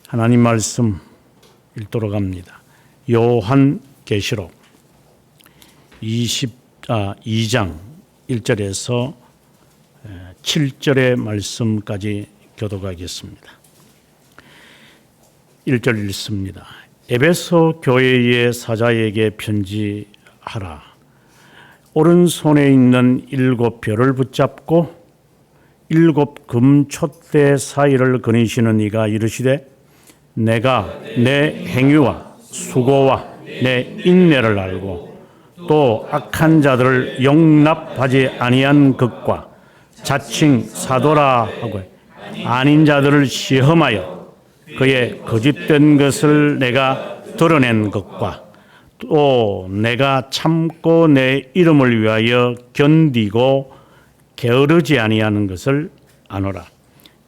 하나님 말씀 읽도록 합니다. 요한계시록 2장 1절에서 7절의 말씀까지 교독하겠습니다. 1절 읽습니다. 에베소 교회의 사자에게 편지하라. 오른손에 있는 7 별을 붙잡고 7 금촛대 사이를 거니시는 이가 이르시되 내가 내 행위와 수고와 내 인내를 알고 또 악한 자들을 용납하지 아니한 것과 자칭 사도라 하고 아닌 자들을 시험하여 그의 거짓된 것을 내가 드러낸 것과 또 내가 참고 내 이름을 위하여 견디고 게으르지 아니하는 것을 아노라.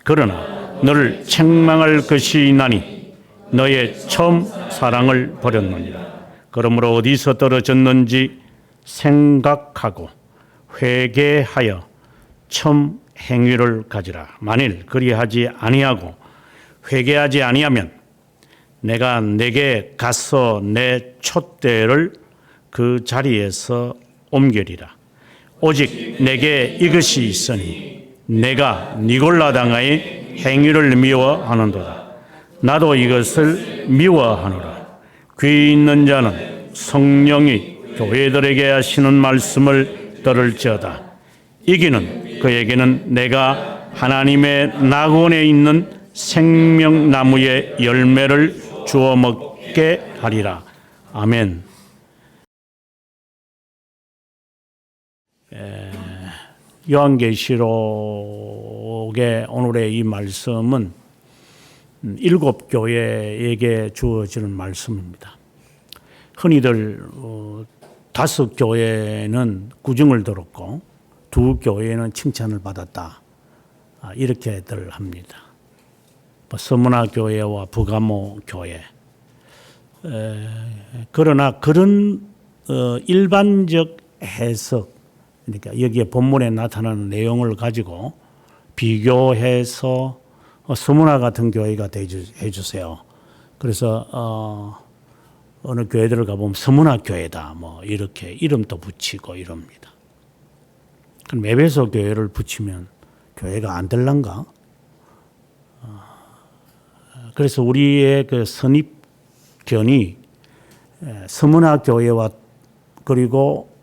그러나 너를 책망할 것이 있나니 너의 처음 사랑을 버렸느니라. 그러므로 어디서 떨어졌는지 생각하고 회개하여 처음 행위를 가지라. 만일 그리하지 아니하고 회개하지 아니하면 내가 내게 가서 내 촛대를 그 자리에서 옮기리라. 오직 내게 이것이 있으니 내가 니골라 당의 행위를 미워하는도다. 나도 이것을 미워하노라. 귀 있는 자는 성령이 교회들에게 하시는 말씀을 들을지어다. 이기는 그에게는 내가 하나님의 낙원에 있는 생명나무의 열매를 주어 먹게 하리라. 아멘. 요한계시록의 오늘의 이 말씀은 7 교회에게 주어지는 말씀입니다. 흔히들 5 교회는 구증을 들었고 2 교회는 칭찬을 받았다. 이렇게들 합니다. 서문화 교회와 부가모 교회. 그러나 그런 일반적 해석, 그러니까 여기에 본문에 나타나는 내용을 가지고 비교해서 서문화 같은 교회가 해주세요. 그래서 어느 교회들을 가보면 서문화 교회다 뭐 이렇게 이름도 붙이고 이럽니다. 그럼 에베소 교회를 붙이면 교회가 안 될란가? 그래서 우리의 그 선입견이 서문화 교회와 그리고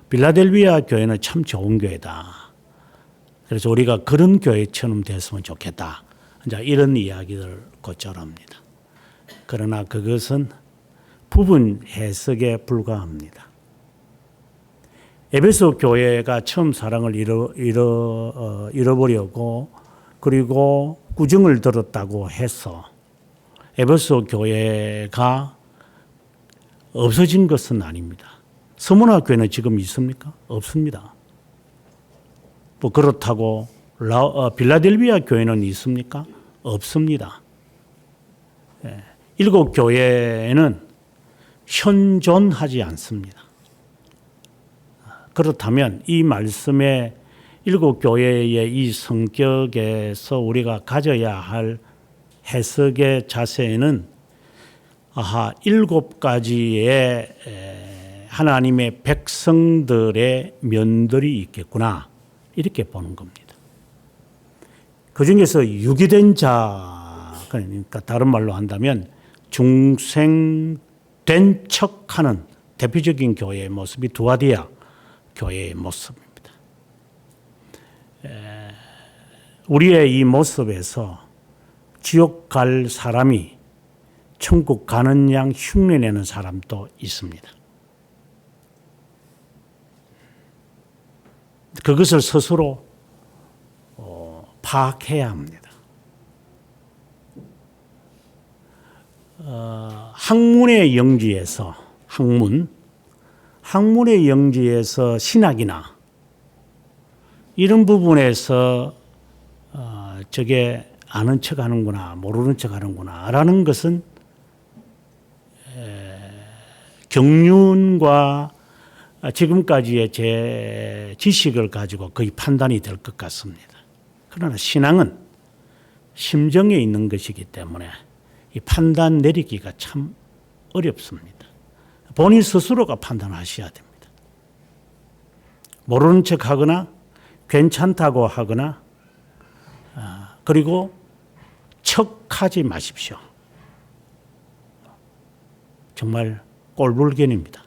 빌라델비아 교회는 참 좋은 교회다. 그래서 우리가 그런 교회처럼 됐으면 좋겠다. 이제 이런 이야기를 곧잘합니다. 그러나 그것은 부분 해석에 불과합니다. 에베소 교회가 처음 사랑을 잃어버리고 그리고 구증을 들었다고 해서 에베소 교회가 없어진 것은 아닙니다. 서문화 교회는 지금 있습니까? 없습니다. 뭐 그렇다고 빌라델비아 교회는 있습니까? 없습니다. 7 교회는 현존하지 않습니다. 그렇다면 이 말씀의 7 교회의 이 성격에서 우리가 가져야 할 해석의 자세는 7 가지의 하나님의 백성들의 면들이 있겠구나 이렇게 보는 겁니다. 그 중에서 유기된 자, 그러니까 다른 말로 한다면 중생된 척하는 대표적인 교회의 모습이 두아디아 교회의 모습입니다. 우리의 이 모습에서 지옥 갈 사람이 천국 가는 양 흉내내는 사람도 있습니다. 그것을 스스로 파악해야 합니다. 학문의 영지에서 학문의 영지에서 신학이나 이런 부분에서 저게 아는 척 하는구나 모르는 척 하는구나 라는 것은 경륜과 지금까지의 제 지식을 가지고 거의 판단이 될 것 같습니다. 그러나 신앙은 심정에 있는 것이기 때문에 이 판단 내리기가 참 어렵습니다. 본인 스스로가 판단하셔야 됩니다. 모르는 척하거나 괜찮다고 하거나 그리고 척하지 마십시오. 정말 꼴불견입니다.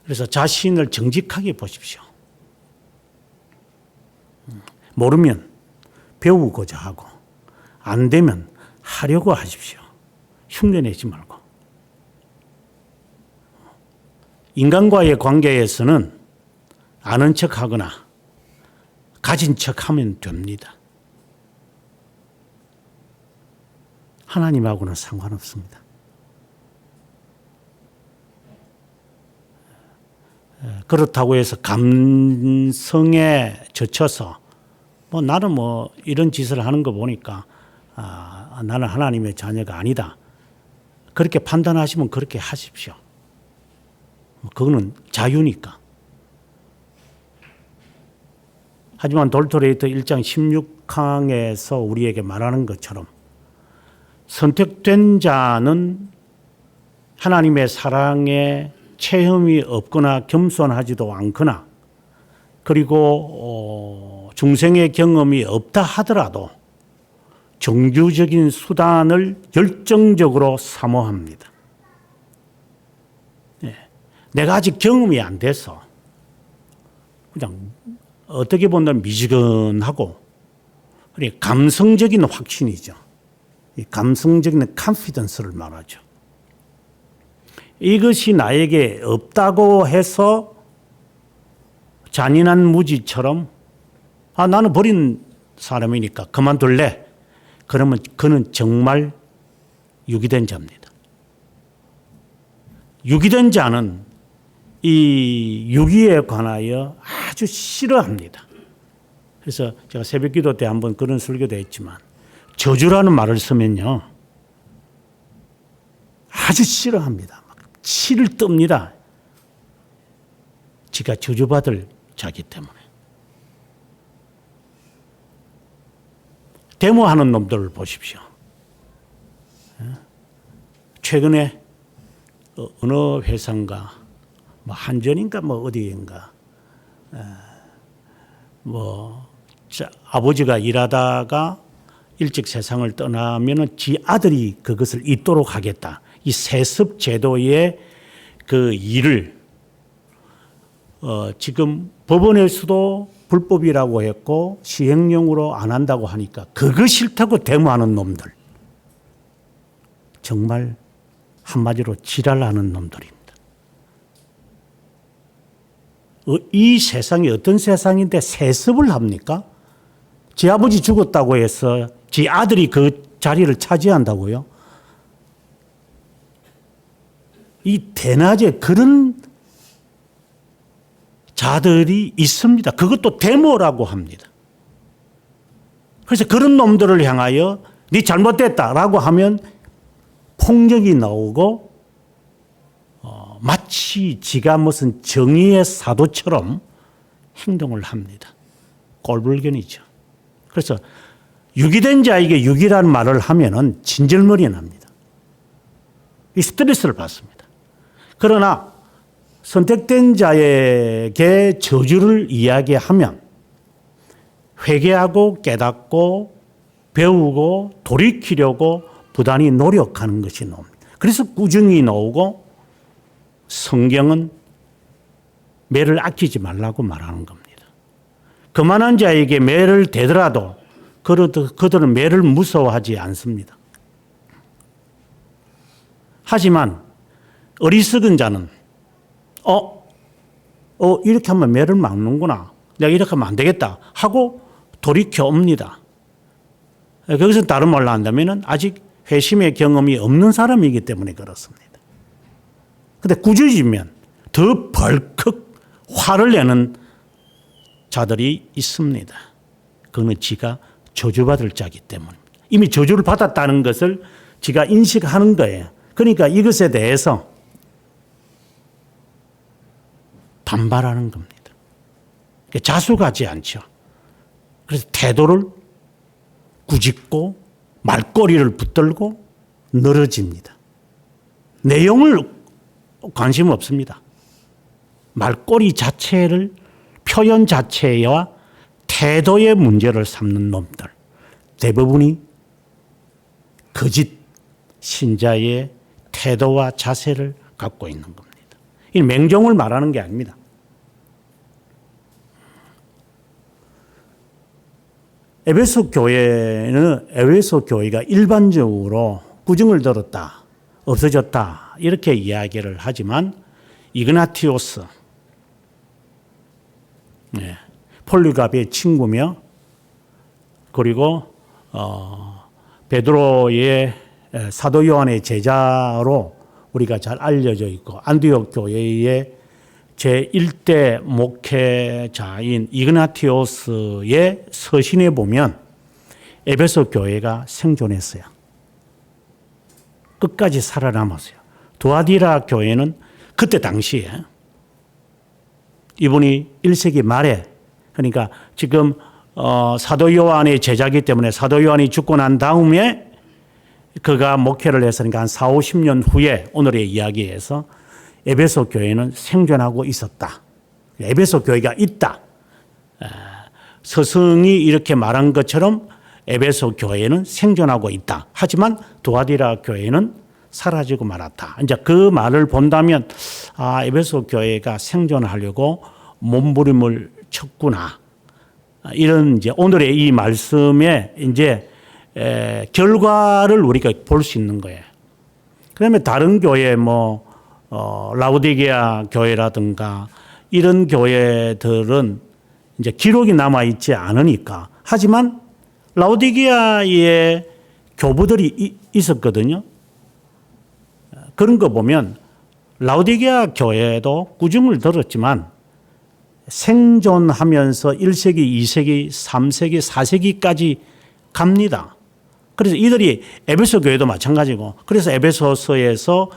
그래서 자신을 정직하게 보십시오. 모르면 배우고자 하고 안 되면 하려고 하십시오. 흉내내지 말고. 인간과의 관계에서는 아는 척하거나 가진 척하면 됩니다. 하나님하고는 상관없습니다. 그렇다고 해서 감성에 젖혀서 나는 이런 짓을 하는 거 보니까 나는 하나님의 자녀가 아니다. 그렇게 판단하시면 그렇게 하십시오. 그거는 자유니까. 하지만 돌토레이터 1장 16항에서 우리에게 말하는 것처럼 선택된 자는 하나님의 사랑에 체험이 없거나 겸손하지도 않거나 그리고 중생의 경험이 없다 하더라도 정규적인 수단을 열정적으로 사모합니다. 내가 아직 경험이 안 돼서 그냥 어떻게 보면 미지근하고 감성적인 확신이죠. 감성적인 컨피던스를 말하죠. 이것이 나에게 없다고 해서 잔인한 무지처럼 나는 버린 사람이니까 그만둘래. 그러면 그는 정말 유기된 자입니다. 유기된 자는 이 유기에 관하여 아주 싫어합니다. 그래서 제가 새벽기도 때 한번 그런 설교도 했지만 저주라는 말을 쓰면요 아주 싫어합니다. 치를 뜹니다. 지가 저주받을 자기 때문에. 데모하는 놈들을 보십시오. 최근에 어느 회사인가 한전인가 어디인가 아버지가 일하다가 일찍 세상을 떠나면은 지 아들이 그것을 잇도록 하겠다. 이 세습 제도의 그 일을 지금 법원에서도 불법이라고 했고 시행령으로 안 한다고 하니까 그거 싫다고 데모하는 놈들. 정말 한마디로 지랄하는 놈들입니다. 이 세상이 어떤 세상인데 세습을 합니까? 지 아버지 죽었다고 해서 지 아들이 그 자리를 차지한다고요? 이 대낮에 그런 자들이 있습니다. 그것도 데모라고 합니다. 그래서 그런 놈들을 향하여 네 잘못됐다라고 하면 폭력이 나오고 마치 지가 무슨 정의의 사도처럼 행동을 합니다. 꼴불견이죠. 그래서 유기된 자에게 유기라는 말을 하면은 진절머리 납니다. 이 스트레스를 받습니다. 그러나 선택된 자에게 저주를 이야기하면 회개하고 깨닫고 배우고 돌이키려고 부단히 노력하는 것이 나옵니다. 그래서 꾸준히 나오고 성경은 매를 아끼지 말라고 말하는 겁니다. 거만한 자에게 매를 대더라도 그들은 매를 무서워하지 않습니다. 하지만 어리석은 자는 이렇게 하면 매를 막는구나. 내가 이렇게 하면 안 되겠다 하고 돌이켜 옵니다. 거기서 다른 말로 한다면 아직 회심의 경험이 없는 사람이기 때문에 그렇습니다. 그런데 꾸짖으면 더 벌컥 화를 내는 자들이 있습니다. 그는 지가 저주받을 자이기 때문입니다. 이미 저주를 받았다는 것을 지가 인식하는 거예요. 그러니까 이것에 대해서 반발하는 겁니다. 자숙하지 않죠. 그래서 태도를 꾸짖고 말꼬리를 붙들고 늘어집니다. 내용을 관심 없습니다. 말꼬리 자체를 표현 자체와 태도의 문제를 삼는 놈들 대부분이 거짓 신자의 태도와 자세를 갖고 있는 겁니다. 이 맹종을 말하는 게 아닙니다. 에베소 교회가 일반적으로 구증을 들었다, 없어졌다 이렇게 이야기를 하지만 이그나티오스, 폴리갑의 친구며 그리고 베드로의 사도 요한의 제자로 우리가 잘 알려져 있고 안디옥 교회의 제1대 목회자인 이그나티오스의 서신에 보면 에베소 교회가 생존했어요. 끝까지 살아남았어요. 두아디라 교회는 그때 당시에 이분이 1세기 말에 그러니까 지금 사도 요한의 제자이기 때문에 사도 요한이 죽고 난 다음에 그가 목회를 했으니까 한 4, 50년 후에 오늘의 이야기에서 에베소 교회는 생존하고 있었다. 에베소 교회가 있다. 스승이 이렇게 말한 것처럼 에베소 교회는 생존하고 있다. 하지만 두아디라 교회는 사라지고 말았다. 이제 그 말을 본다면 에베소 교회가 생존하려고 몸부림을 쳤구나. 이런 이제 오늘의 이 말씀의 이제 결과를 우리가 볼 수 있는 거예요. 그다음에 다른 교회 라우디게아 교회라든가 이런 교회들은 이제 기록이 남아 있지 않으니까. 하지만 라우디게아에 교부들이 있었거든요. 그런 거 보면 라우디게아 교회도 꾸중을 들었지만 생존하면서 1세기, 2세기, 3세기, 4세기까지 갑니다. 그래서 이들이 에베소 교회도 마찬가지고 그래서 에베소서에서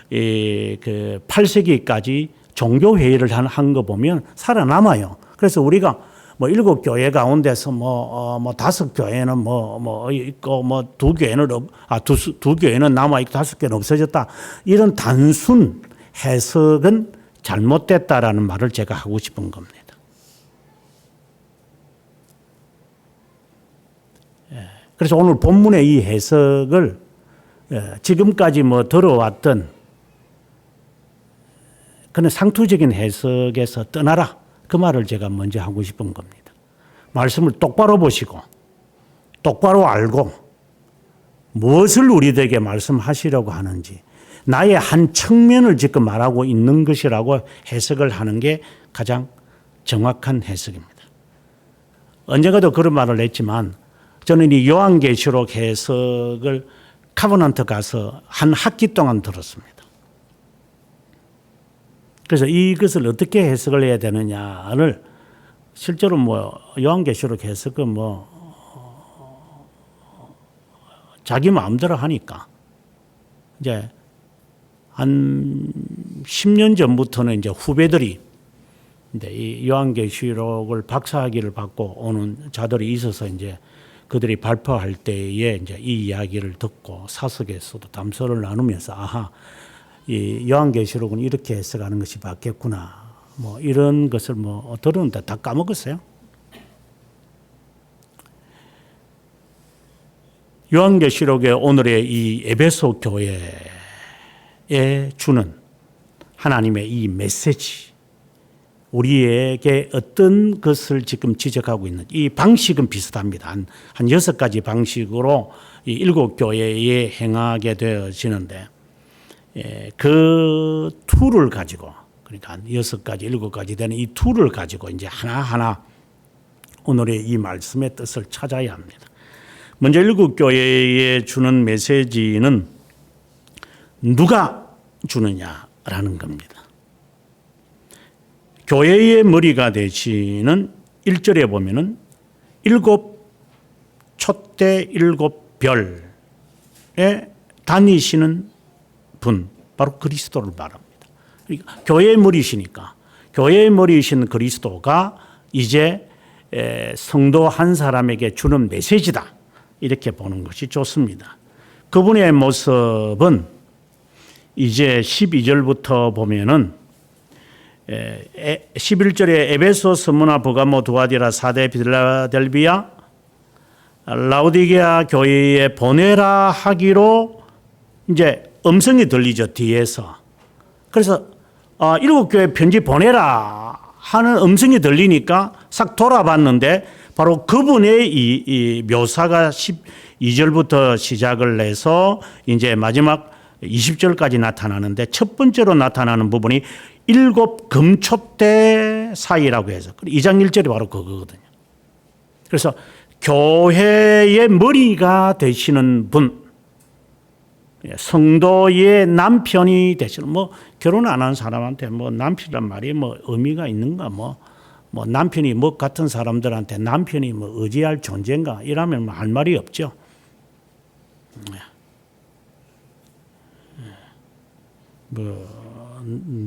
그 8세기까지 종교회의를 한 거 보면 살아남아요. 그래서 우리가 7교회 가운데서 5교회는 있고 두 교회는 남아있고 5교회는 없어졌다. 이런 단순 해석은 잘못됐다라는 말을 제가 하고 싶은 겁니다. 그래서 오늘 본문의 이 해석을 지금까지 들어왔던 그런 상투적인 해석에서 떠나라. 그 말을 제가 먼저 하고 싶은 겁니다. 말씀을 똑바로 보시고 똑바로 알고 무엇을 우리들에게 말씀하시려고 하는지 나의 한 측면을 지금 말하고 있는 것이라고 해석을 하는 게 가장 정확한 해석입니다. 언젠가도 그런 말을 했지만 저는 이 요한계시록 해석을 카버넌트 가서 한 학기 동안 들었습니다. 그래서 이것을 어떻게 해석을 해야 되느냐를 실제로 요한계시록 해석은 자기 마음대로 하니까 이제 한 10년 전부터는 이제 후배들이 이제 이 요한계시록을 박사학위를 받고 오는 자들이 있어서 이제 그들이 발표할 때에 이제 이 이야기를 듣고 사석에서도 담소를 나누면서 이 요한계시록은 이렇게 해석하는 것이 맞겠구나. 이런 것을 들었는데 다 까먹었어요. 요한계시록의 오늘의 이 에베소 교회에 주는 하나님의 이 메시지, 우리에게 어떤 것을 지금 지적하고 있는 이 방식은 비슷합니다. 한 6가지 방식으로 이 7교회에 행하게 되어지는데 그 툴을 가지고 그러니까 한 6가지, 7가지 되는 이 툴을 가지고 이제 하나하나 오늘의 이 말씀의 뜻을 찾아야 합니다. 먼저 7교회에 주는 메시지는 누가 주느냐라는 겁니다. 교회의 머리가 되시는 1절에 보면은 7 촛대 7별에 다니시는 분, 바로 그리스도를 말합니다. 그러니까 교회의 머리시니까 교회의 머리이신 그리스도가 이제 성도 한 사람에게 주는 메시지다. 이렇게 보는 것이 좋습니다. 그분의 모습은 이제 12절부터 보면은 11절에 에베소, 스무나, 버가모, 두아디라, 사데, 필라델비아, 라오디게아 교회에 보내라 하기로 이제 음성이 들리죠, 뒤에서. 그래서 일곱 교회 편지 보내라 하는 음성이 들리니까 싹 돌아봤는데 바로 그분의 이 묘사가 12절부터 시작을 해서 이제 마지막 20절까지 나타나는데 첫 번째로 나타나는 부분이 일곱 금촛대 사이라고 해서 2장 1절이 바로 그거거든요. 그래서 교회의 머리가 되시는 분, 성도의 남편이 되시는, 결혼 안 한 사람한테 남편이란 말이 의미가 있는가, 남편이 같은 사람들한테 남편이 의지할 존재인가 이러면 할 말이 없죠.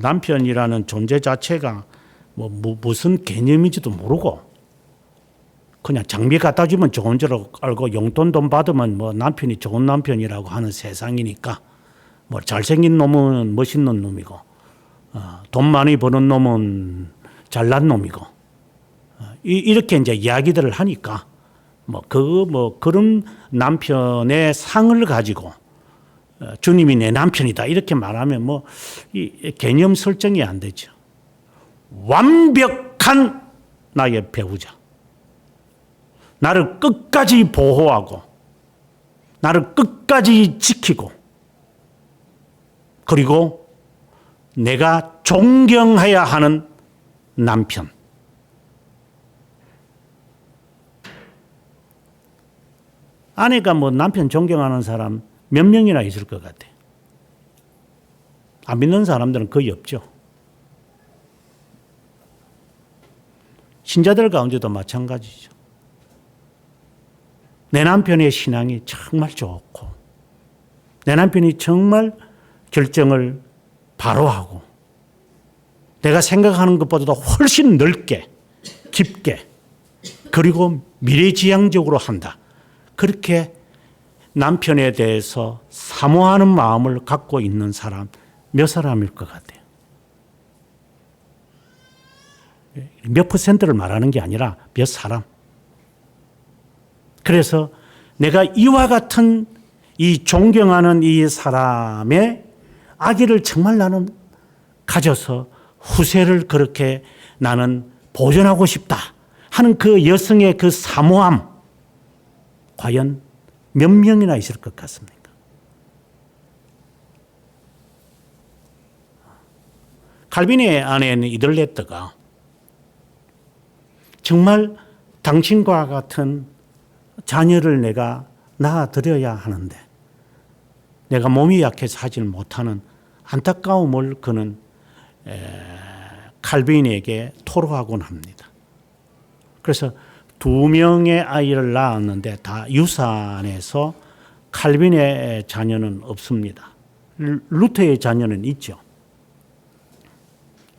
남편이라는 존재 자체가 무슨 개념인지도 모르고 그냥 장비 갖다 주면 좋은 줄 알고 용돈 돈 받으면 남편이 좋은 남편이라고 하는 세상이니까 잘생긴 놈은 멋있는 놈이고 돈 많이 버는 놈은 잘난 놈이고 이렇게 이제 이야기들을 하니까 그런 남편의 상을 가지고 주님이 내 남편이다 이렇게 말하면 이 개념 설정이 안 되죠. 완벽한 나의 배우자. 나를 끝까지 보호하고 나를 끝까지 지키고 그리고 내가 존경해야 하는 남편. 아내가 남편 존경하는 사람 몇 명이나 있을 것 같아요. 안 믿는 사람들은 거의 없죠. 신자들 가운데도 마찬가지죠. 내 남편의 신앙이 정말 좋고 내 남편이 정말 결정을 바로 하고 내가 생각하는 것보다도 훨씬 넓게 깊게 그리고 미래지향적으로 한다. 그렇게 남편에 대해서 사모하는 마음을 갖고 있는 사람 몇 사람일 것 같아요. 몇 퍼센트를 말하는 게 아니라 몇 사람. 그래서 내가 이와 같은 이 존경하는 이 사람의 아기를 정말 나는 가져서 후세를 그렇게 나는 보존하고 싶다 하는 그 여성의 그 사모함 과연 몇 명이나 있을 것 같습니까? 칼빈의 아내는 이들레트가 정말 당신과 같은 자녀를 내가 낳아드려야 하는데 내가 몸이 약해서 하지를 못하는 안타까움을 그는 칼빈에게 토로하곤 합니다. 그래서 2명의 아이를 낳았는데 다 유산해서 칼빈의 자녀는 없습니다. 루터의 자녀는 있죠.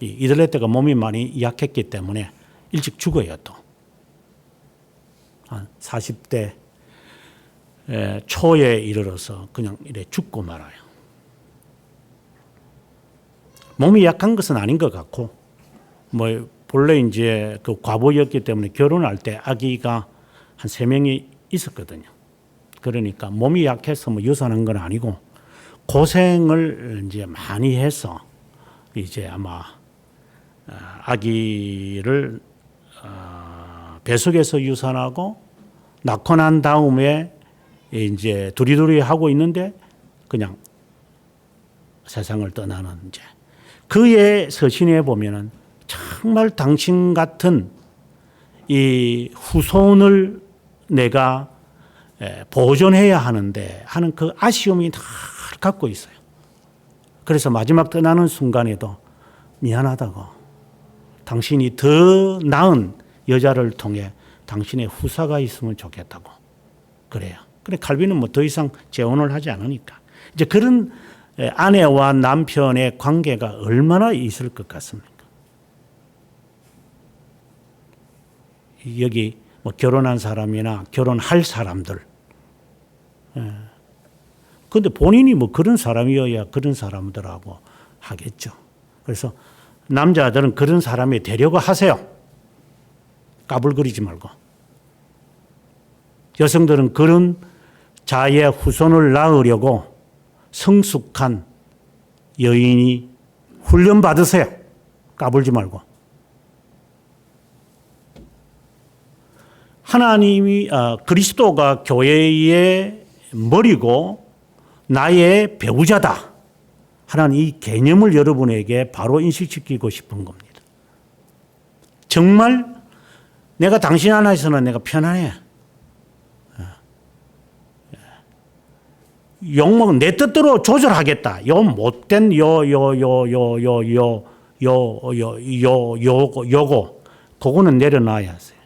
이들레트가 몸이 많이 약했기 때문에 일찍 죽어요 또. 한 40대 초에 이르러서 그냥 이래 죽고 말아요. 몸이 약한 것은 아닌 것 같고, 본래 이제 그 과부였기 때문에 결혼할 때 아기가 한 3명이 있었거든요. 그러니까 몸이 약해서 유산한 건 아니고 고생을 이제 많이 해서 이제 아마 아기를 배속해서 유산하고 낳고 난 다음에 이제 두리두리 하고 있는데 그냥 세상을 떠나는 이제 그의 서신에 보면은 정말 당신 같은 이 후손을 내가 보존해야 하는데 하는 그 아쉬움이 다 갖고 있어요. 그래서 마지막 떠나는 순간에도 미안하다고 당신이 더 나은 여자를 통해 당신의 후사가 있으면 좋겠다고 그래요. 그래 칼빈은 더 이상 재혼을 하지 않으니까 이제 그런 아내와 남편의 관계가 얼마나 있을 것 같습니까? 여기 결혼한 사람이나 결혼할 사람들 그런데 본인이 뭐 그런 사람이어야 그런 사람들하고 하겠죠. 그래서 남자들은 그런 사람이 되려고 하세요. 까불거리지 말고. 여성들은 그런 자의 후손을 낳으려고 성숙한 여인이 훈련 받으세요. 까불지 말고. 하나님이 그리스도가 교회의 머리고 나의 배우자다 하는 이 개념을 여러분에게 바로 인식시키고 싶은 겁니다. 정말 내가 당신 안에서는 내가 편안해. 욕먹은 내 뜻대로 조절하겠다. 요 못된 요거 그거는 내려놔야 하세요.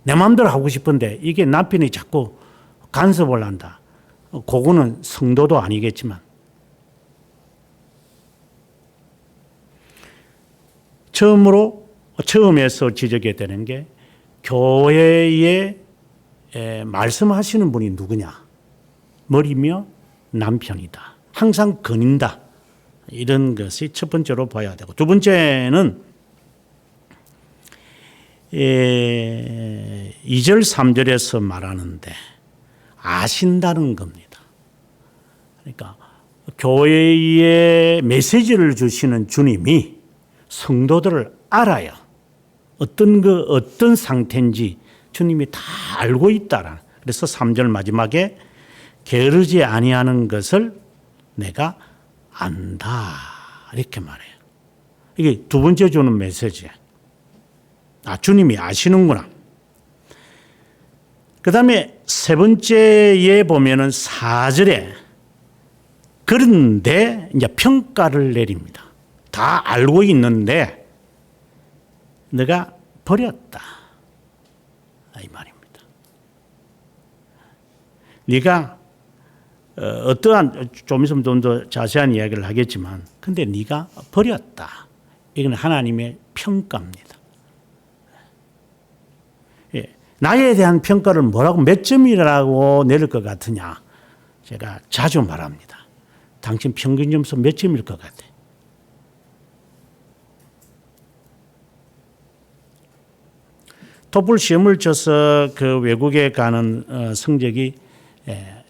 내 마음대로 하고 싶은데 이게 남편이 자꾸 간섭을 한다. 그거는 성도도 아니겠지만 처음에서 지적해야 되는 게 교회에 말씀하시는 분이 누구냐? 머리며 남편이다. 항상 거닌다. 이런 것이 첫 번째로 봐야 되고 두 번째는 2절 3절에서 말하는데 아신다는 겁니다. 그러니까 교회에 메시지를 주시는 주님이 성도들을 알아요. 어떤 상태인지 주님이 다 알고 있다라. 그래서 3절 마지막에 게으르지 아니하는 것을 내가 안다. 이렇게 말해요. 이게 두 번째 주는 메시지예요. 주님이 아시는구나. 그 다음에 세 번째에 보면은 4절에 그런데 이제 평가를 내립니다. 다 알고 있는데 내가 버렸다. 이 말입니다. 네가 어떠한 좀 있으면 좀 더 자세한 이야기를 하겠지만 근데 네가 버렸다. 이건 하나님의 평가입니다. 나에 대한 평가를 뭐라고 몇 점이라고 내릴 것 같으냐? 제가 자주 말합니다. 당신 평균 점수 몇 점일 것 같아? 토플 시험을 쳐서 그 외국에 가는 성적이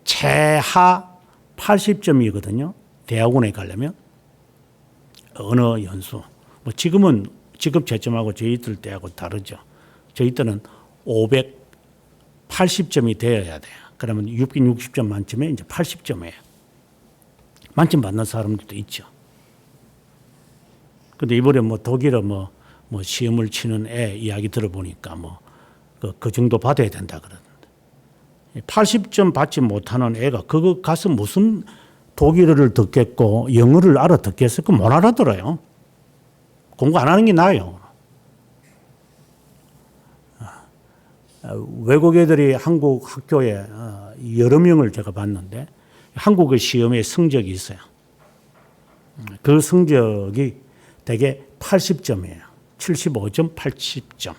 최하 80점이거든요. 대학원에 가려면 언어 연수. 뭐 지금은 직업 채점하고 저희들 때하고 다르죠. 저희 때는 580점이 되어야 돼요. 그러면 60점 만점에 이제 80점이에요. 만점 받는 사람들도 있죠. 근데 이번에 뭐 독일어 뭐 시험을 치는 애 이야기 들어보니까 그 정도 받아야 된다 그러는데 80점 받지 못하는 애가 그거 가서 무슨 독일어를 듣겠고 영어를 알아듣겠어? 그 못 알아들어요. 공부 안 하는 게 나아요. 외국 애들이 한국 학교에 여러 명을 제가 봤는데 한국의 시험에 성적이 있어요. 그 성적이 대개 80점이에요. 75점, 80점.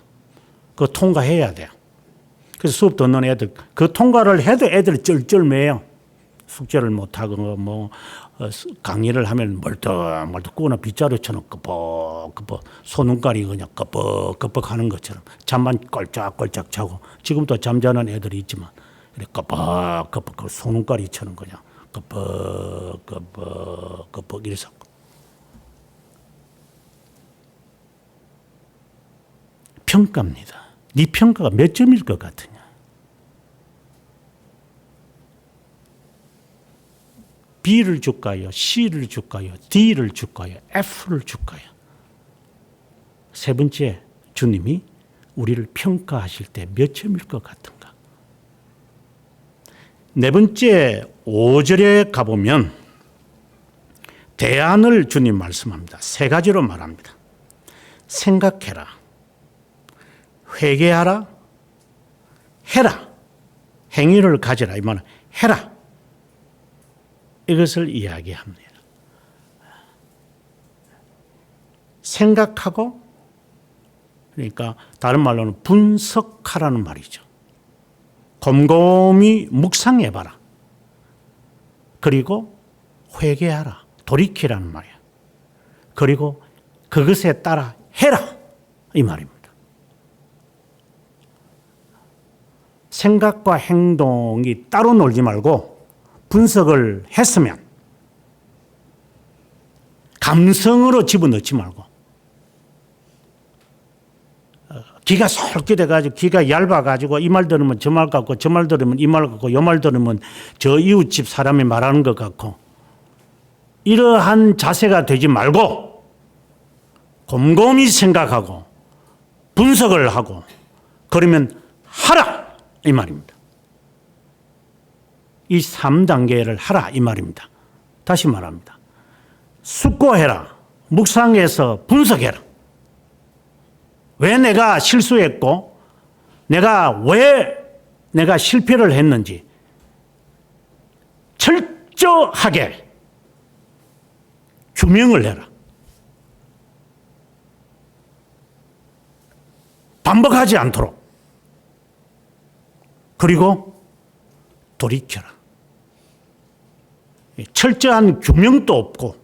그거 통과해야 돼요. 그래서 수업 듣는 애들, 그 통과를 해도 애들이 쩔쩔매요. 숙제를 못하고 강의를 하면 멀떡멀떡 꾸나 빗자루처럼 끄벅끄벅 손눈깔이 그냥 끄벅끄벅 하는 것처럼 잠만 꼴짝꼴짝 자고 지금도 잠자는 애들이 있지만 이렇게 끄벅끄벅 손눈깔이처럼 그냥 끄벅끄벅 이래서 평가입니다. 네 평가가 몇 점일 것 같으냐? B를 줄까요? C를 줄까요? D를 줄까요? F를 줄까요? 세 번째, 주님이 우리를 평가하실 때 몇 점일 것 같은가? 네 번째, 5절에 가보면 대안을 주님 말씀합니다. 세 가지로 말합니다. 생각해라. 회개하라. 해라. 행위를 가지라. 이 말은 해라. 이것을 이야기합니다. 생각하고 그러니까 다른 말로는 분석하라는 말이죠. 곰곰이 묵상해봐라. 그리고 회개하라. 돌이키라는 말이야. 그리고 그것에 따라 해라. 이 말입니다. 생각과 행동이 따로 놀지 말고 분석을 했으면 감성으로 집어넣지 말고 기가 솔깃해가지고 기가 얇아가지고 이 말 들으면 저 말 같고 저 말 들으면 이 말 같고 요 말 들으면 저 이웃집 사람이 말하는 것 같고 이러한 자세가 되지 말고 곰곰이 생각하고 분석을 하고 그러면 하라 이 말입니다. 이 3단계를 하라 이 말입니다. 다시 말합니다. 숙고해라. 묵상해서 분석해라. 왜 내가 실수했고 왜 내가 실패를 했는지 철저하게 규명을 해라. 반복하지 않도록. 그리고 돌이켜라. 철저한 규명도 없고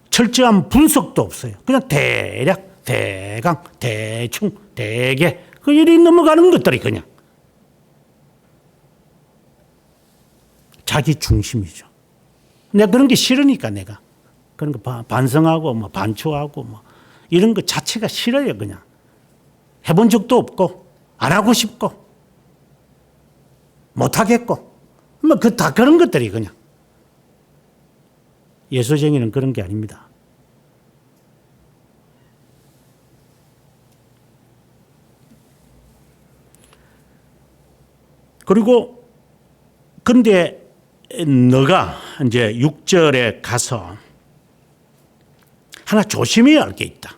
철저한 분석도 없어요. 그냥 대략, 대강, 대충, 대개 그 일이 넘어가는 것들이 그냥 자기 중심이죠. 내가 그런 게 싫으니까 내가 그런 거 반성하고 뭐 반추하고 뭐 이런 거 자체가 싫어요. 그냥 해본 적도 없고 안 하고 싶고 못 하겠고 뭐 그 다 그런 것들이 그냥 예수쟁이는 그런 게 아닙니다. 그리고 근데 너가 이제 6절에 가서 하나 조심해야 할 게 있다.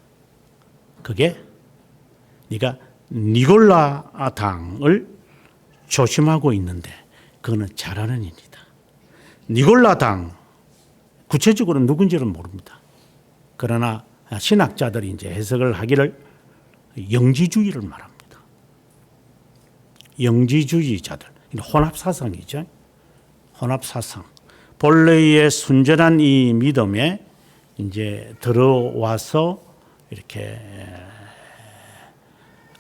그게 네가 니골라 당을 조심하고 있는데 그거는 잘하는 일이다. 니골라 당 구체적으로 누군지는 모릅니다. 그러나 신학자들이 이제 해석을 하기를 영지주의를 말합니다. 영지주의자들, 혼합사상이죠. 혼합사상. 본래의 순전한 이 믿음에 이제 들어와서 이렇게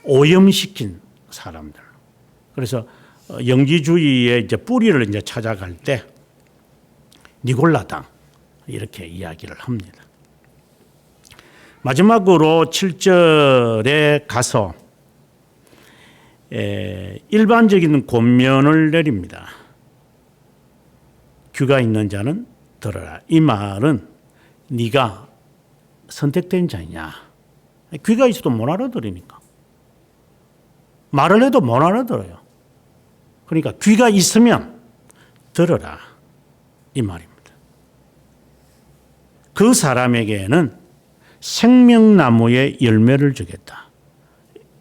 오염시킨 사람들. 그래서 영지주의의 이제 뿌리를 이제 찾아갈 때 니골라당 이렇게 이야기를 합니다. 마지막으로 7절에 가서 일반적인 권면을 내립니다. 귀가 있는 자는 들어라. 이 말은 네가 선택된 자냐. 귀가 있어도 못 알아들으니까. 말을 해도 못 알아들어요. 그러니까 귀가 있으면 들어라. 이 말입니다. 그 사람에게는 생명나무의 열매를 주겠다.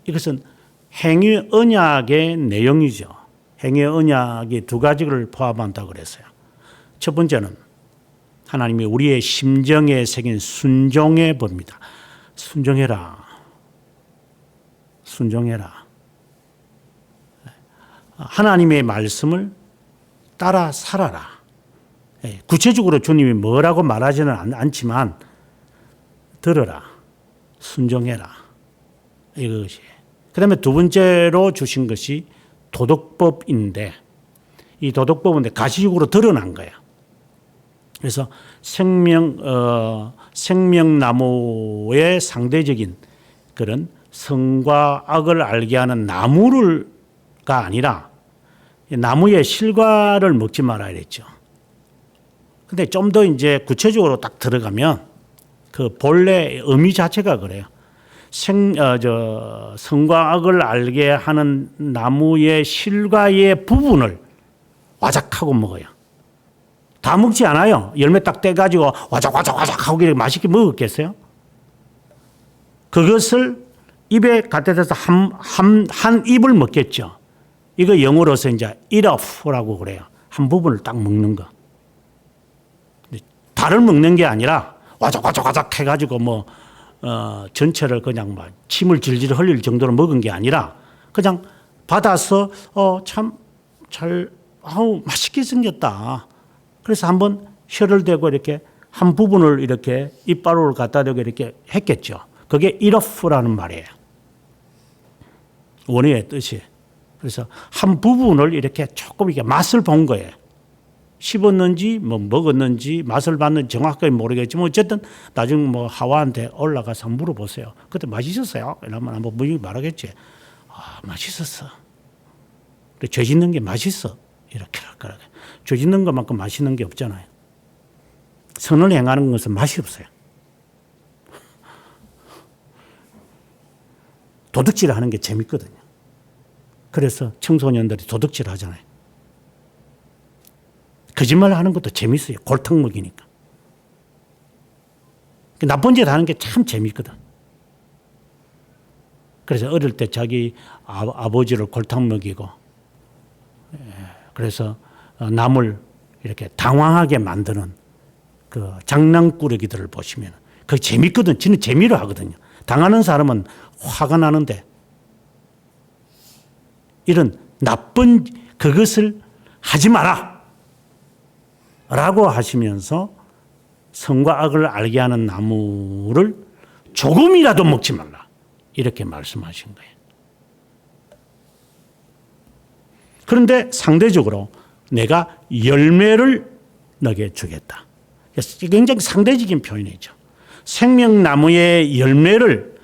이것은 행위 언약의 내용이죠. 행위 언약이 두 가지를 포함한다고 그랬어요. 첫 번째는 하나님이 우리의 심정에 새긴 순종의 법입니다. 순종해라. 순종해라. 하나님의 말씀을 따라 살아라. 구체적으로 주님이 뭐라고 말하지는 않지만 들어라. 순종해라. 이것이. 그 다음에 두 번째로 주신 것이 도덕법인데 이 도덕법은 가시적으로 드러난 거야. 그래서 생명나무의 상대적인 그런 선과 악을 알게 하는 나무가 아니라 나무의 실과를 먹지 말아야 됐죠. 근데 좀 더 이제 구체적으로 딱 들어가면 그 본래 의미 자체가 그래요. 선과 악을 알게 하는 나무의 실과의 부분을 와작하고 먹어요. 다 먹지 않아요. 열매 딱 떼가지고 와작와작와작 하고 맛있게 먹었겠어요? 그것을 입에 갖다 대서 한 입을 먹겠죠. 이거 영어로서 이제 eat off라고 그래요. 한 부분을 딱 먹는 거. 달을 먹는 게 아니라 와작와작와작 해가지고 전체를 그냥 막 침을 질질 흘릴 정도로 먹은 게 아니라 그냥 받아서 참 잘 맛있게 생겼다. 그래서 한번 혀를 대고 이렇게 한 부분을 이렇게 이빨을 갖다 대고 이렇게 했겠죠. 그게 이러프라는 말이에요. 원어의 뜻이. 그래서 한 부분을 이렇게 조금 이렇게 맛을 본 거예요. 씹었는지 뭐 먹었는지 맛을 봤는지 정확하게 모르겠지만 어쨌든 나중에 뭐 하와한테 올라가서 물어보세요. 그때 맛있었어요? 이러면 한번 분명히 말하겠지. 맛있었어. 죄 짓는 게 맛있어. 이렇게 할 거라고. 죄 짓는 것만큼 맛있는 게 없잖아요. 선을 행하는 것은 맛이 없어요. 도둑질 하는 게 재밌거든요. 그래서 청소년들이 도둑질 하잖아요. 거짓말 하는 것도 재밌어요. 골탕 먹이니까. 나쁜 짓 하는 게 참 재밌거든. 그래서 어릴 때 자기 아버지를 골탕 먹이고, 그래서 남을 이렇게 당황하게 만드는 그 장난꾸러기들을 보시면 그게 재밌거든. 진짜 재미로 하거든요. 당하는 사람은 화가 나는데 이런 나쁜 그것을 하지 마라 라고 하시면서 선과 악을 알게 하는 나무를 조금이라도 먹지 말라 이렇게 말씀하신 거예요. 그런데 상대적으로 내가 열매를 너게 주겠다. 굉장히 상대적인 표현이죠. 생명나무의 열매를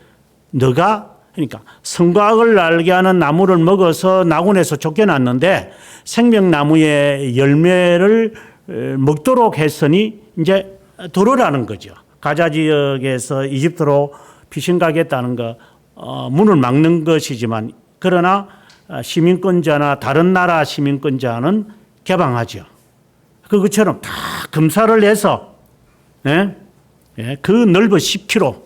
너가, 그러니까 선과 악을 알게 하는 나무를 먹어서 나군에서 쫓겨났는데 생명나무의 열매를 먹도록 했으니 이제 들어오라는 거죠. 가자 지역에서 이집트로 피신 가겠다는 거 문을 막는 것이지만 그러나 시민권자나 다른 나라 시민권자는 개방하죠. 그것처럼 다 검사를 해서 그 넓은 10km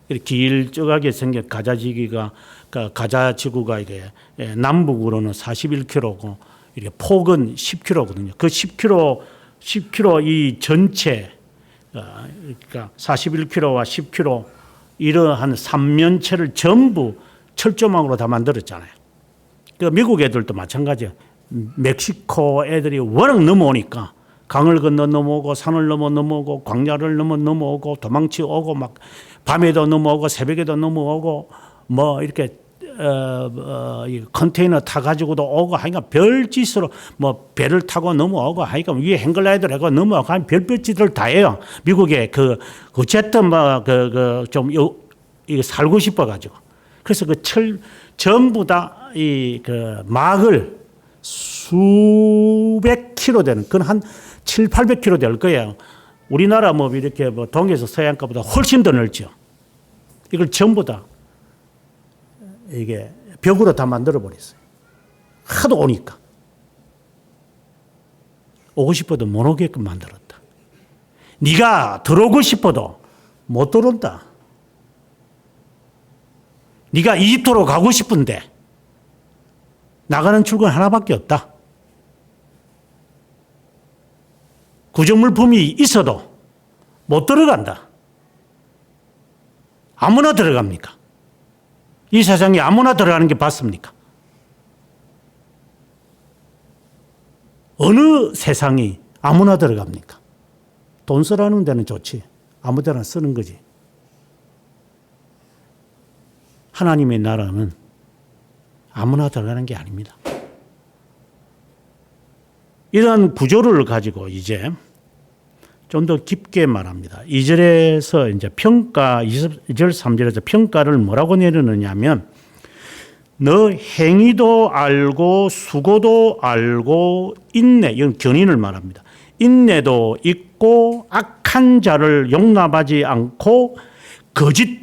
이렇게 길쭉하게 생긴 가자지기가 가자지구가 이게 남북으로는 41km고 이렇게 폭은 10km거든요. 그 10km 이 전체 그러니까 41km와 10km 이러한 삼면체를 전부 철조망으로 다 만들었잖아요. 그 미국 애들도 마찬가지예요. 멕시코 애들이 워낙 넘어오니까 강을 건너 넘어오고 산을 넘어오고 광야를 넘어오고 도망치 오고 막 밤에도 넘어오고 새벽에도 넘어오고 뭐 이렇게 컨테이너 타가지고도 오고 하니까 별짓으로 뭐 배를 타고 넘어오고 하니까 위에 행글라이더를 하고 넘어오고 하니 별짓을 다 해요. 미국에 어쨌든 뭐 좀 이거 살고 싶어가지고. 그래서 그 전부 다 이 막을 수백 킬로 되는 그건 한 700-800km 될 거예요. 우리나라 뭐 이렇게 뭐 동에서 서해안가보다 훨씬 더 넓죠. 이걸 전부 다 이게 벽으로 다 만들어 버렸어요. 하도 오니까. 오고 싶어도 못 오게끔 만들었다. 네가 들어오고 싶어도 못 들어온다. 네가 이집트로 가고 싶은데 나가는 출구는 하나밖에 없다. 구정물품이 있어도 못 들어간다. 아무나 들어갑니까? 이 세상에 아무나 들어가는 게 맞습니까? 어느 세상이 아무나 들어갑니까? 돈 쓰라는 데는 좋지. 아무 데나 쓰는 거지. 하나님의 나라는 아무나 들어가는 게 아닙니다. 이런 구조를 가지고 이제 좀 더 깊게 말합니다. 2절에서 이제 평가, 2절, 3절에서 평가를 뭐라고 내리느냐면 너 행위도 알고 수고도 알고 인내, 이건 견인을 말합니다. 인내도 있고 악한 자를 용납하지 않고 거짓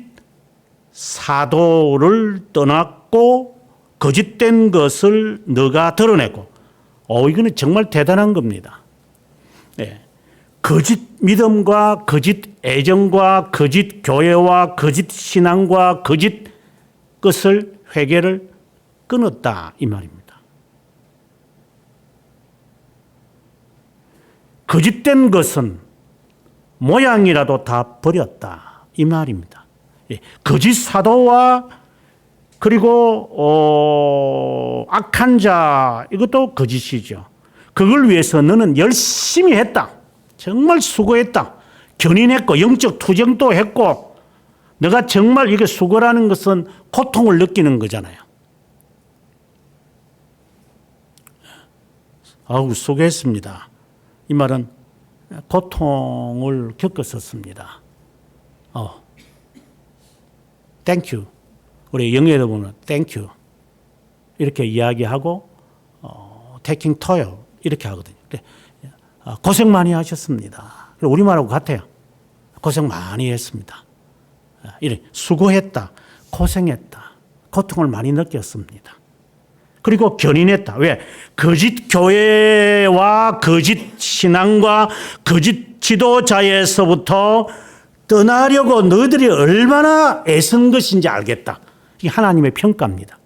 사도를 떠났고 거짓된 것을 너가 드러내고 이거는 정말 대단한 겁니다. 네. 거짓 믿음과 거짓 애정과 거짓 교회와 거짓 신앙과 거짓 것을 회개를 끊었다 이 말입니다. 거짓된 것은 모양이라도 다 버렸다 이 말입니다. 거짓 사도와 그리고 악한 자 이것도 거짓이죠. 그걸 위해서 너는 열심히 했다. 정말 수고했다. 견인했고 영적 투쟁도 했고 너가 정말 이게 수고라는 것은 고통을 느끼는 거잖아요. 아우 수고했습니다. 이 말은 고통을 겪었었습니다. 땡큐. 우리 영어로 보면 땡큐. 이렇게 이야기하고 taking toil 이렇게 하거든요. 고생 많이 하셨습니다. 우리말하고 같아요. 고생 많이 했습니다. 이래 수고했다. 고생했다. 고통을 많이 느꼈습니다. 그리고 견인했다. 왜? 거짓 교회와 거짓 신앙과 거짓 지도자에서부터 떠나려고 너희들이 얼마나 애쓴 것인지 알겠다. 이게 하나님의 평가입니다.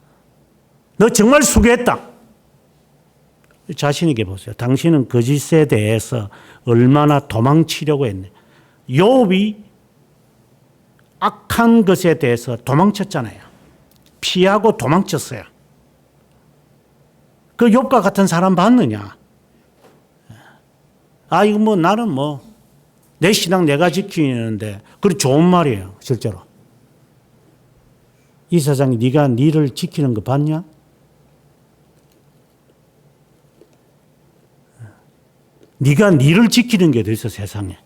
너 정말 수고했다. 자신에게 보세요. 당신은 거짓에 대해서 얼마나 도망치려고 했네. 욥이 악한 것에 대해서 도망쳤잖아요. 피하고 도망쳤어요. 그 욥과 같은 사람 봤느냐? 이거 뭐 나는 내 신앙 내가 지키는데 그래 좋은 말이에요. 실제로. 이 세상에 네가 니를 지키는 거 봤냐? 네가 니를 지키는 게 더 있어 세상에.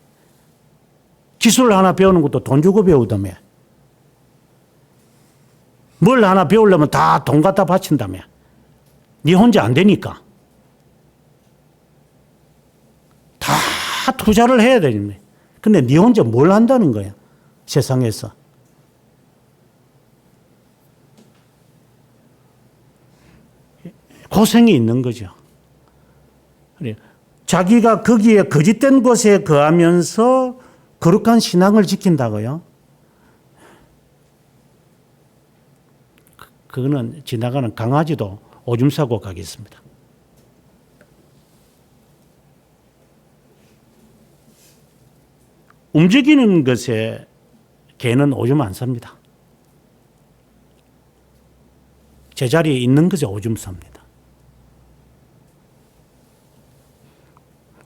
기술 하나 배우는 것도 돈 주고 배우다며. 뭘 하나 배우려면 다 돈 갖다 바친다며. 네 혼자 안 되니까. 다 투자를 해야 되는데. 근데 네 혼자 뭘 한다는 거야? 세상에서. 고생이 있는 거죠. 자기가 거기에 거짓된 곳에 거하면서 거룩한 신앙을 지킨다고요? 그거는 지나가는 강아지도 오줌 싸고 가겠습니다. 움직이는 것에 개는 오줌 안 쌉니다. 제자리에 있는 것에 오줌 쌉니다.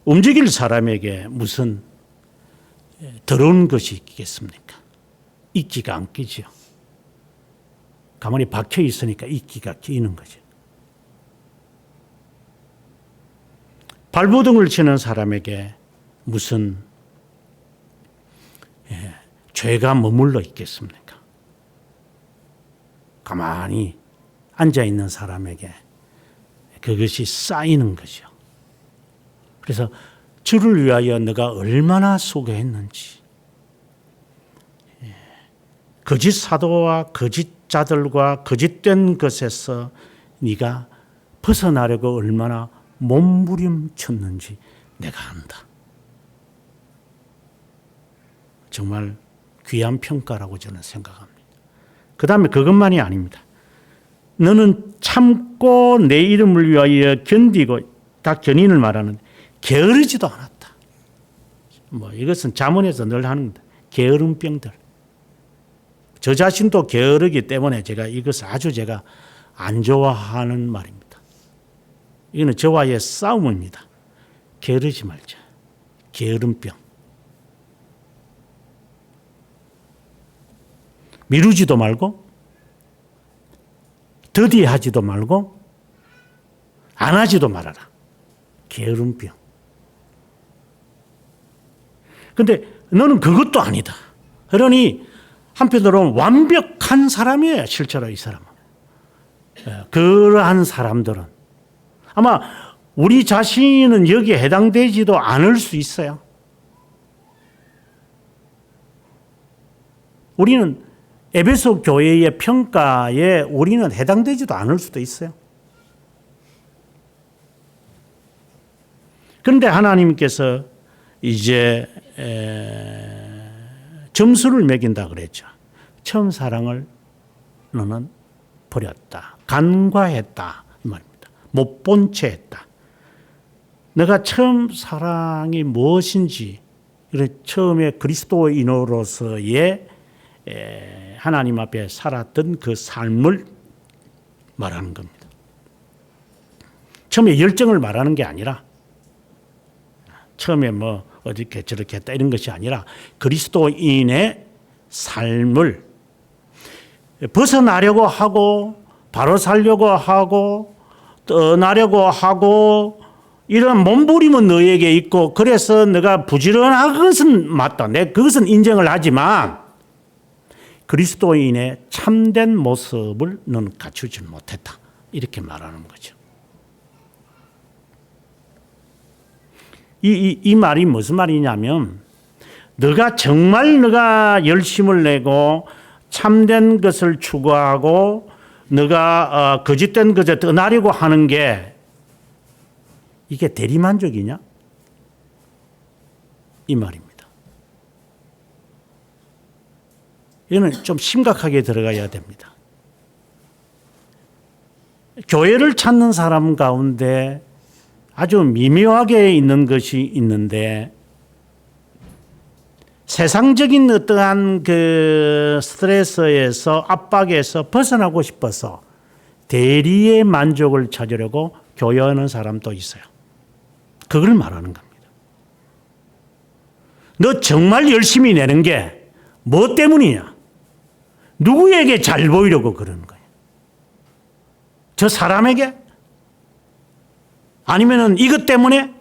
움직일 사람에게 무슨 더러운 것이 있겠습니까? 이끼가 안 끼죠. 가만히 박혀 있으니까 이끼가 끼는 거죠. 발버둥을 치는 사람에게 무슨 죄가 머물러 있겠습니까? 가만히 앉아 있는 사람에게 그것이 쌓이는 거죠. 그래서 주를 위하여 너가 얼마나 수고했는지, 거짓 사도와 거짓 자들과 거짓된 것에서 네가 벗어나려고 얼마나 몸부림쳤는지 내가 안다. 정말 귀한 평가라고 저는 생각합니다. 그 다음에 그것만이 아닙니다. 너는 참고 내 이름을 위하여 견디고, 다 견인을 말하는 게으르지도 않았다. 이것은 잠언에서 늘 하는 겁니다. 게으른 병들. 저 자신도 게으르기 때문에 제가 이것을 아주 제가 안 좋아하는 말입니다. 이거는 저와의 싸움입니다. 게으르지 말자. 게으른 병. 미루지도 말고 더디하지도 말고 안 하지도 말아라. 게으른 병. 근데 너는 그것도 아니다. 그러니 한편으로는 완벽한 사람이에요. 실제로 이 사람은. 그러한 사람들은 아마 우리 자신은 여기에 해당되지도 않을 수 있어요. 우리는 에베소 교회의 평가에 우리는 해당되지도 않을 수도 있어요. 그런데 하나님께서 이제 점수를 매긴다 그랬죠. 처음 사랑을 너는 버렸다. 간과했다. 이 말입니다. 못 본 채 했다. 내가 처음 사랑이 무엇인지, 처음에 그리스도인으로서의 하나님 앞에 살았던 그 삶을 말하는 겁니다. 처음에 열정을 말하는 게 아니라 처음에 뭐 어떻게 저렇게 했다 이런 것이 아니라 그리스도인의 삶을 벗어나려고 하고 바로 살려고 하고 떠나려고 하고 이런 몸부림은 너에게 있고 그래서 너가 부지런한 것은 맞다. 내가 그것은 인정을 하지만 그리스도인의 참된 모습을 너는 갖추지 못했다. 이렇게 말하는 거죠. 이 말이 무슨 말이냐면 너가 정말 너가 열심을 내고 참된 것을 추구하고 너가 거짓된 것에 떠나려고 하는 게 이게 대리만족이냐? 이 말입니다. 이거는 좀 심각하게 들어가야 됩니다. 교회를 찾는 사람 가운데 아주 미묘하게 있는 것이 있는데 세상적인 어떠한 그 스트레스에서 압박에서 벗어나고 싶어서 대리의 만족을 찾으려고 교회하는 사람도 있어요. 그걸 말하는 겁니다. 너 정말 열심히 내는 게 뭐 때문이냐? 누구에게 잘 보이려고 그러는 거예요? 저 사람에게? 아니면은 이것 때문에?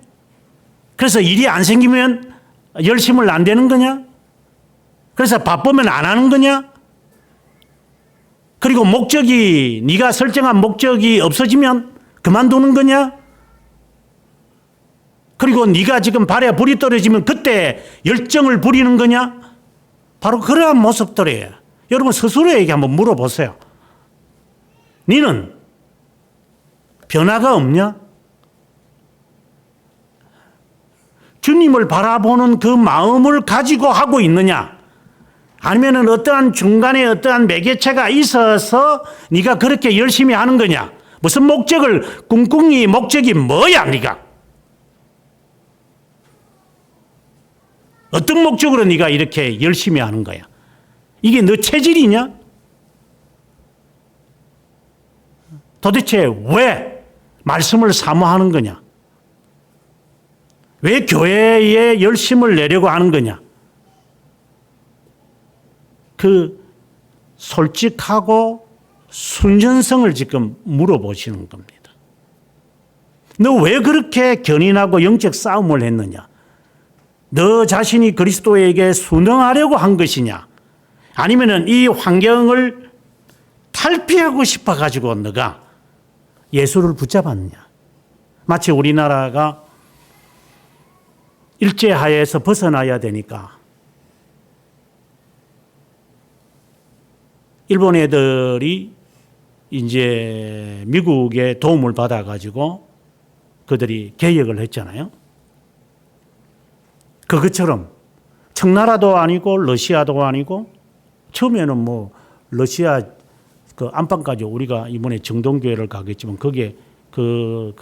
그래서 일이 안 생기면 열심을 안 되는 거냐? 그래서 바쁘면 안 하는 거냐? 그리고 목적이 네가 설정한 목적이 없어지면 그만두는 거냐? 그리고 네가 지금 발에 불이 떨어지면 그때 열정을 부리는 거냐? 바로 그러한 모습들이에요. 여러분 스스로에게 한번 물어보세요. 너는 변화가 없냐? 주님을 바라보는 그 마음을 가지고 하고 있느냐? 아니면 어떠한 중간에 어떠한 매개체가 있어서 네가 그렇게 열심히 하는 거냐? 무슨 목적을 꿍꿍이 목적이 뭐야 네가? 어떤 목적으로 네가 이렇게 열심히 하는 거야? 이게 너 체질이냐? 도대체 왜 말씀을 사모하는 거냐? 왜 교회에 열심을 내려고 하는 거냐? 그 솔직하고 순전성을 지금 물어보시는 겁니다. 너 왜 그렇게 견인하고 영적 싸움을 했느냐? 너 자신이 그리스도에게 순응하려고 한 것이냐? 아니면은 이 환경을 탈피하고 싶어 가지고 너가 예수를 붙잡았느냐? 마치 우리나라가 일제하에서 벗어나야 되니까 일본 애들이 이제 미국의 도움을 받아 가지고 그들이 개혁을 했잖아요. 그것처럼 청나라도 아니고 러시아도 아니고 처음에는 뭐 러시아 그 안방까지 우리가 이번에 정동교회를 가겠지만 거기에 그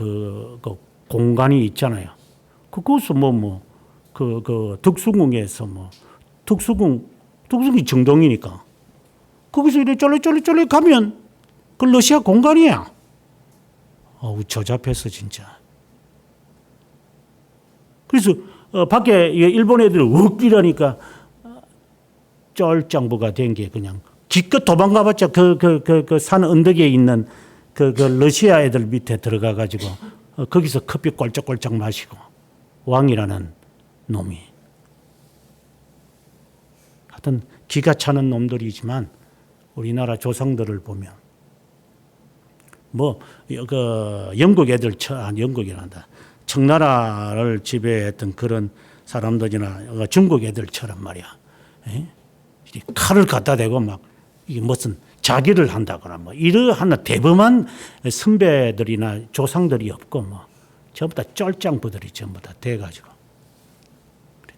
공간이 있잖아요. 그것은 그 덕수궁에서 덕수궁이 정동이니까 거기서 이렇게 쫄래 가면 그 러시아 공간이야. 어우, 저잡했어 진짜. 그래서 밖에 일본 애들 욱이라니까 쩔짱부가 된 게 그냥 기껏 도망가봤자 그 산 언덕에 있는 그 러시아 애들 밑에 들어가 가지고 거기서 커피 꼴짝꼴짝 마시고 왕이라는 놈이 하여튼 기가 차는 놈들이지만 우리나라 조상들을 보면 영국 영국이란다. 청나라를 지배했던 그런 사람들이나 중국 애들처럼 말이야. 칼을 갖다 대고 막 이게 무슨 자기를 한다거나 뭐 이러한 대범한 선배들이나 조상들이 없고 뭐 전부 다 쩔짱부들이 전부 다 돼가지고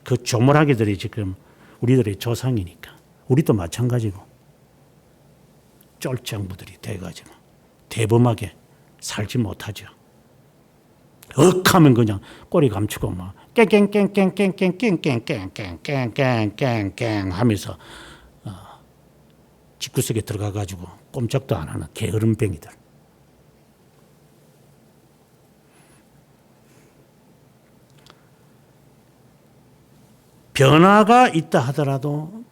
그 조물하게들이 지금 우리들의 조상이니까 우리도 마찬가지고 쩔짱부들이 돼가지고 대범하게 살지 못하죠. 억하면 그냥 꼬리 감추고 막 깽깽깽깽깽깽깽깽깽깽깽깽깽 하면서 집구석에 들어가가지고 꼼짝도 안 하는 게으름뱅이들. 변화가 있다 하더라도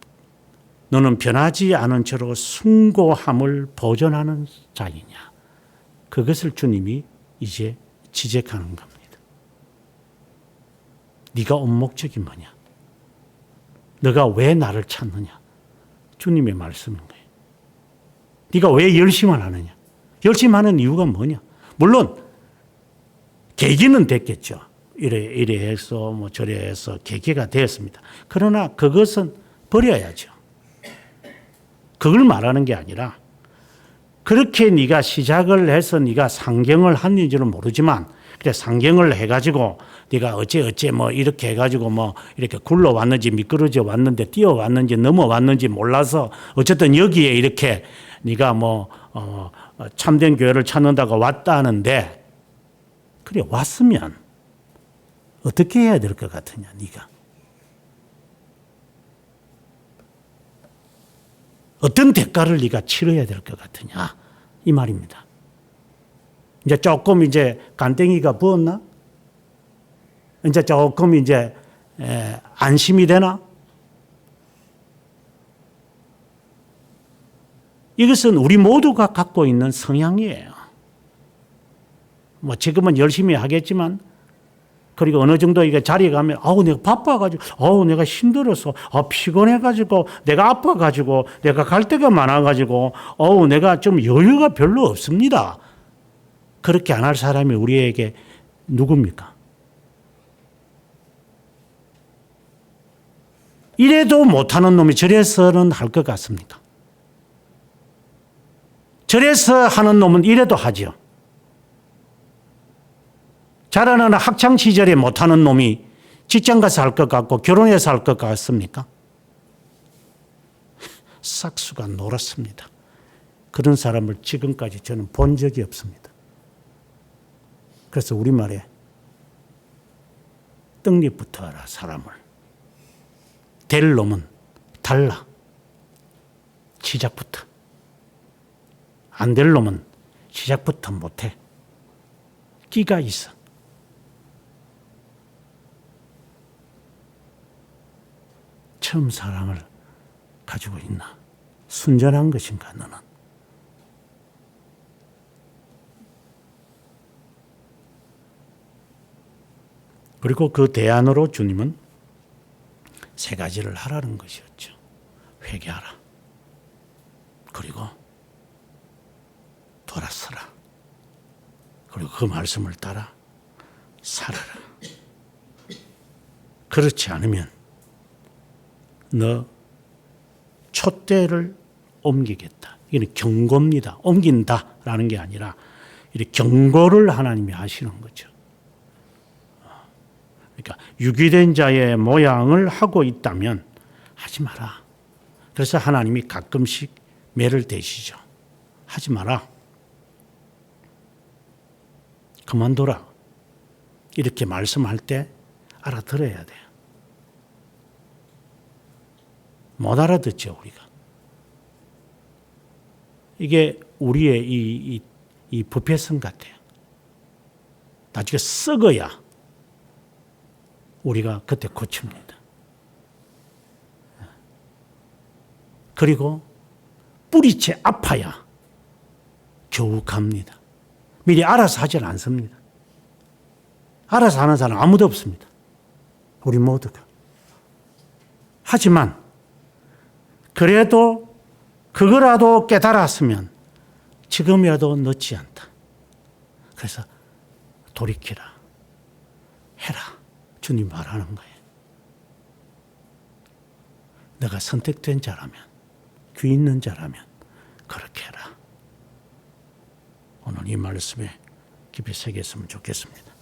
너는 변하지 않은 채로 숭고함을 보존하는 자이냐. 그것을 주님이 이제 지적하는 겁니다. 네가 온 목적이 뭐냐? 너가 왜 나를 찾느냐? 주님의 말씀인 거예요. 네가 왜 열심을 하느냐? 열심하는 이유가 뭐냐? 물론 계기는 됐겠죠. 이래 해서 뭐 저래 해서 계기가 되었습니다. 그러나 그것은 버려야죠. 그걸 말하는 게 아니라 그렇게 네가 시작을 해서 네가 상경을 했는지는 모르지만 그래 상경을 해가지고 네가 어째 뭐 이렇게 해가지고 뭐 이렇게 굴러왔는지 미끄러져 왔는데 뛰어왔는지 넘어왔는지 몰라서 어쨌든 여기에 이렇게 네가 뭐 참된 교회를 찾는다고 왔다 하는데 그래 왔으면 어떻게 해야 될 것 같으냐 네가. 어떤 대가를 네가 치러야 될 것 같으냐 이 말입니다. 이제 조금 이제 간땡이가 부었나? 이제 조금 이제 안심이 되나? 이것은 우리 모두가 갖고 있는 성향이에요. 뭐 지금은 열심히 하겠지만 그리고 어느 정도 이게 자리에 가면 내가 바빠가지고 내가 힘들어서 피곤해가지고 내가 아파가지고 내가 갈 데가 많아가지고 내가 좀 여유가 별로 없습니다. 그렇게 안 할 사람이 우리에게 누굽니까? 이래도 못하는 놈이 저래서는 할 것 같습니까? 저래서 하는 놈은 이래도 하죠. 자라는 학창 시절에 못하는 놈이 직장 가서 할 것 같고 결혼해서 할 것 같습니까? 싹수가 놀았습니다. 그런 사람을 지금까지 저는 본 적이 없습니다. 그래서 우리말에 떡잎부터 알아 사람을. 될 놈은 달라. 시작부터. 안 될 놈은 시작부터 못해. 끼가 있어. 처음 사랑을 가지고 있나? 순전한 것인가 너는? 그리고 그 대안으로 주님은 세 가지를 하라는 것이었죠. 회개하라. 그리고 돌아서라. 그리고 그 말씀을 따라 살아라. 그렇지 않으면 너 촛대를 옮기겠다. 이건 경고입니다. 옮긴다라는 게 아니라 이렇게 경고를 하나님이 하시는 거죠. 그러니까 유기된 자의 모양을 하고 있다면 하지 마라. 그래서 하나님이 가끔씩 매를 대시죠. 하지 마라. 그만둬라. 이렇게 말씀할 때 알아들어야 돼요. 못 알아듣죠, 우리가. 이게 우리의 이 부패성 같아요. 나중에 썩어야 우리가 그때 고칩니다. 그리고 뿌리채 아파야 겨우 갑니다. 미리 알아서 하질 않습니다. 알아서 하는 사람 아무도 없습니다. 우리 모두가. 하지만 그래도 그거라도 깨달았으면 지금이라도 늦지 않다. 그래서 돌이키라. 해라. 주님 말하는 거예요. 내가 선택된 자라면, 귀 있는 자라면 그렇게 해라. 오늘 이 말씀에 깊이 새겼으면 좋겠습니다.